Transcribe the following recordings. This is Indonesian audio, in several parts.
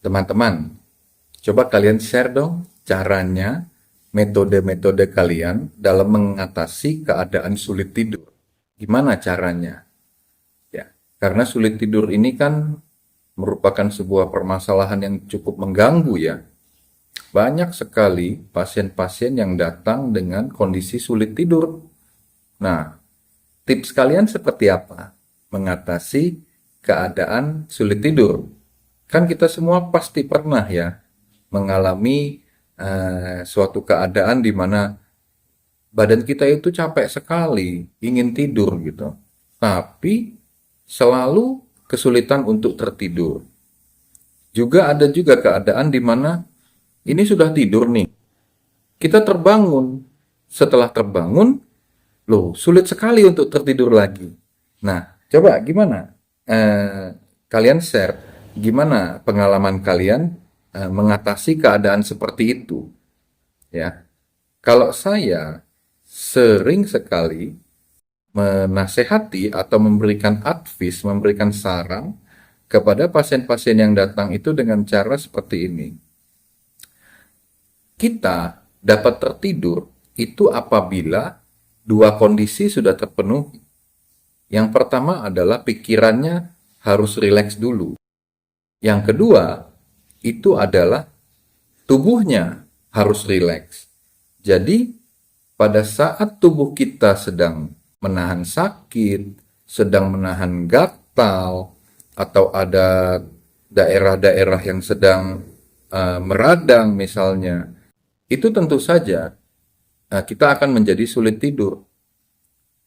Teman-teman, coba kalian share dong caranya, metode-metode kalian dalam mengatasi keadaan sulit tidur. Gimana caranya? Ya, karena sulit tidur ini kan merupakan sebuah permasalahan yang cukup mengganggu ya. Banyak sekali pasien-pasien yang datang dengan kondisi sulit tidur. Nah, tips kalian seperti apa mengatasi keadaan sulit tidur? Kan kita semua pasti pernah ya mengalami suatu keadaan di mana badan kita itu capek sekali, ingin tidur gitu. Tapi selalu kesulitan untuk tertidur. Juga ada juga keadaan di mana ini sudah tidur nih. Kita terbangun. Setelah terbangun, loh, sulit sekali untuk tertidur lagi. Nah, coba gimana? Kalian share gimana pengalaman kalian mengatasi keadaan seperti itu, ya. Kalau saya sering sekali menasehati atau memberikan advice, memberikan saran kepada pasien-pasien yang datang itu dengan cara seperti ini. Kita dapat tertidur itu apabila dua kondisi sudah terpenuhi. Yang pertama adalah pikirannya harus rileks dulu. Yang kedua, itu adalah tubuhnya harus rileks. Jadi, pada saat tubuh kita sedang menahan sakit, sedang menahan gatal, atau ada daerah-daerah yang sedang meradang misalnya, itu tentu saja kita akan menjadi sulit tidur.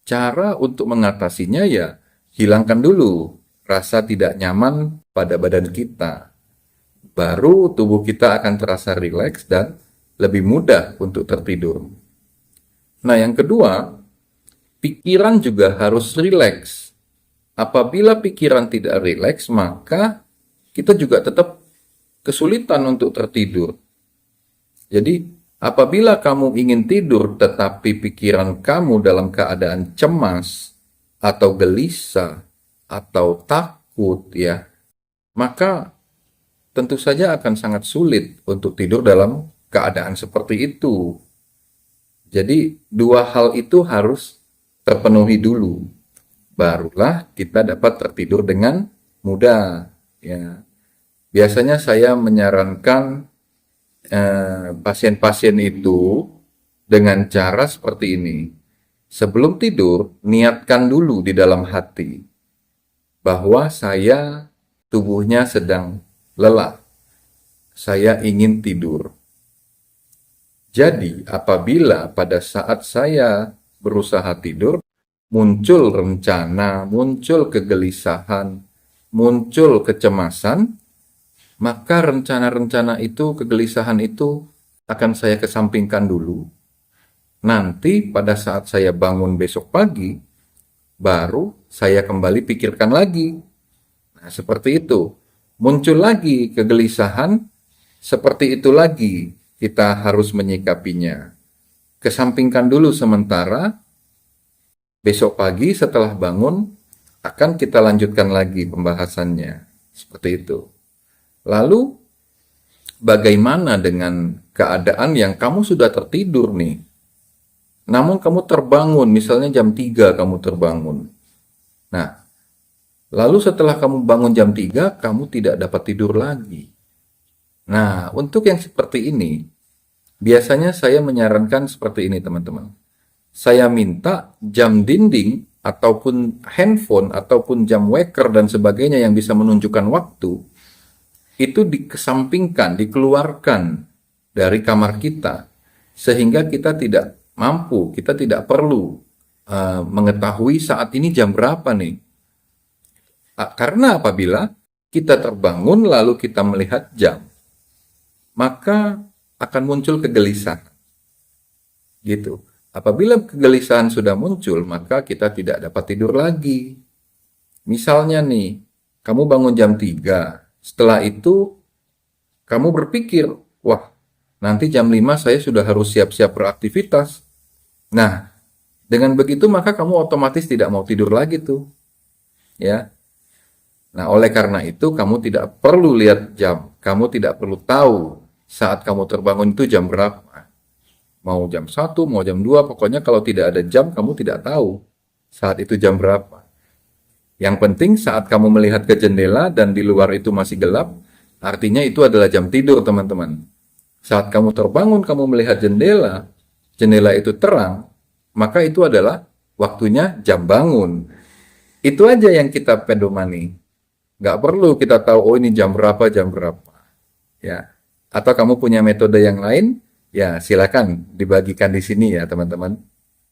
Cara untuk mengatasinya ya hilangkan dulu rasa tidak nyaman pada badan kita. Baru tubuh kita akan terasa rileks dan lebih mudah untuk tertidur. Nah, yang kedua, pikiran juga harus rileks. Apabila pikiran tidak rileks, maka kita juga tetap kesulitan untuk tertidur. Jadi, apabila kamu ingin tidur tetapi pikiran kamu dalam keadaan cemas atau gelisah atau takut ya, maka tentu saja akan sangat sulit untuk tidur dalam keadaan seperti itu. Jadi dua hal itu harus terpenuhi dulu. Barulah kita dapat tertidur dengan mudah ya. Biasanya saya menyarankan pasien-pasien itu dengan cara seperti ini. Sebelum tidur, niatkan dulu di dalam hati bahwa saya tubuhnya sedang lelah. Saya ingin tidur. Jadi, apabila pada saat saya berusaha tidur, muncul rencana, muncul kegelisahan, muncul kecemasan, maka rencana-rencana itu, kegelisahan itu akan saya kesampingkan dulu. Nanti pada saat saya bangun besok pagi, baru saya kembali pikirkan lagi. Nah, seperti itu. Muncul lagi kegelisahan, seperti itu lagi kita harus menyikapinya. Kesampingkan dulu sementara, besok pagi setelah bangun, akan kita lanjutkan lagi pembahasannya. Seperti itu. Lalu, bagaimana dengan keadaan yang kamu sudah tertidur nih? Namun kamu terbangun, misalnya jam 3 kamu terbangun. Nah, lalu setelah kamu bangun jam 3, kamu tidak dapat tidur lagi. Nah, untuk yang seperti ini, biasanya saya menyarankan seperti ini teman-teman. Saya minta jam dinding, ataupun handphone, ataupun jam waker dan sebagainya yang bisa menunjukkan waktu, itu dikesampingkan, dikeluarkan dari kamar kita. Sehingga kita tidak mampu, kita tidak perlu mengetahui saat ini jam berapa nih. Karena apabila kita terbangun lalu kita melihat jam, maka akan muncul kegelisahan. Gitu. Apabila kegelisahan sudah muncul, maka kita tidak dapat tidur lagi. Misalnya nih, kamu bangun jam 3, setelah itu kamu berpikir, wah, nanti jam 5 saya sudah harus siap-siap beraktivitas. Nah, dengan begitu maka kamu otomatis tidak mau tidur lagi tuh. Ya. Nah, oleh karena itu kamu tidak perlu lihat jam. kamu tidak perlu tahu saat kamu terbangun itu jam berapa. Mau jam 1, mau jam 2, pokoknya kalau tidak ada jam, kamu tidak tahu saat itu jam berapa. Yang penting saat kamu melihat ke jendela dan di luar itu masih gelap, artinya itu adalah jam tidur, teman-teman. Saat kamu terbangun, kamu melihat jendela, jendela itu terang, maka itu adalah waktunya jam bangun. Itu aja yang kita pedomani. Nggak perlu kita tahu, oh ini jam berapa, jam berapa. Ya. Atau kamu punya metode yang lain, ya silakan dibagikan di sini ya teman-teman.